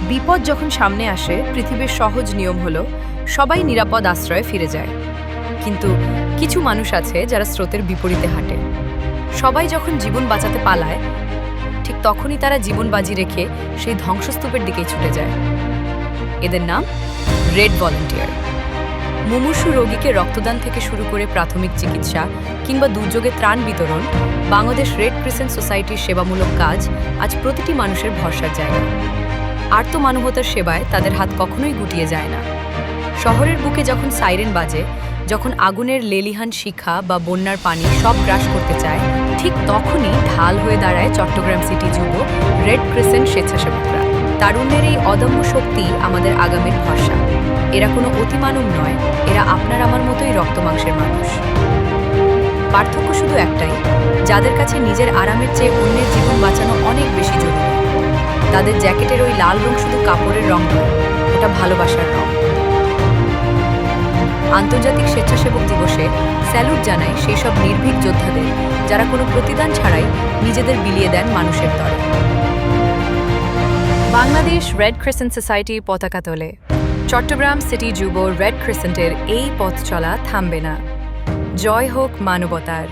বিপদ যখন সামনে আসে পৃথিবীর সহজ নিয়ম হলো সবাই নিরাপদ আশ্রয়ে ফিরে যায়। কিন্তু কিছু মানুষ আছে যারা স্রোতের বিপরীতে হাঁটে। সবাই যখন জীবন বাঁচাতে পালায়, ঠিক তখনই তারা জীবন বাজি রেখে সেই ধ্বংসস্তূপের দিকেই ছুটে যায়। এদের নাম রেড ভলান্টিয়ার। মুমূর্ষু রোগীকে রক্তদান থেকে শুরু করে প্রাথমিক চিকিৎসা কিংবা দুর্যোগে ত্রাণ বিতরণ, বাংলাদেশ রেড ক্রিসেন্ট সোসাইটির সেবামূলক কাজ আজ প্রতিটি মানুষের ভরসার জায়গা। আর্তমানবতার সেবায় তাদের হাত কখনোই গুটিয়ে যায় না। শহরের বুকে যখন সাইরেন বাজে, যখন আগুনের লেলিহান শিখা বা বন্যার পানি সব গ্রাস করতে চায়, ঠিক তখনই ঢাল হয়ে দাঁড়ায় চট্টগ্রাম সিটি যুব রেড ক্রিসেন্ট স্বেচ্ছাসেবকরা। তারুণ্যের এই অদম্য শক্তি আমাদের আগামীর ভরসা। এরা কোনো অতিমানব নয়, এরা আপনার আমার মতোই রক্তমাংসের মানুষ। পার্থক্য শুধু একটাই, যাদের কাছে নিজের আরামের চেয়ে অন্যের জীবন বাঁচানো অনেক বেশি জরুরি। তাদের জ্যাকেটের ওই লাল রং শুধু কাপড়ের রং নয়, ওটা ভালোবাসার রং। আন্তর্জাতিক স্বেচ্ছাসেবক দিবসে স্যালুট জানাই সেই সব নির্ভীক যোদ্ধাদের, যারা কোনো প্রতিদান ছাড়াই নিজেদের বিলিয়ে দেন মানুষের তরে। বাংলাদেশ রেড ক্রিসেন্ট সোসাইটির পতাকা তোলে। চট্টগ্রাম সিটি যুব রেড ক্রিসেন্টের এই পথ চলা থামবে না। জয় হোক মানবতার।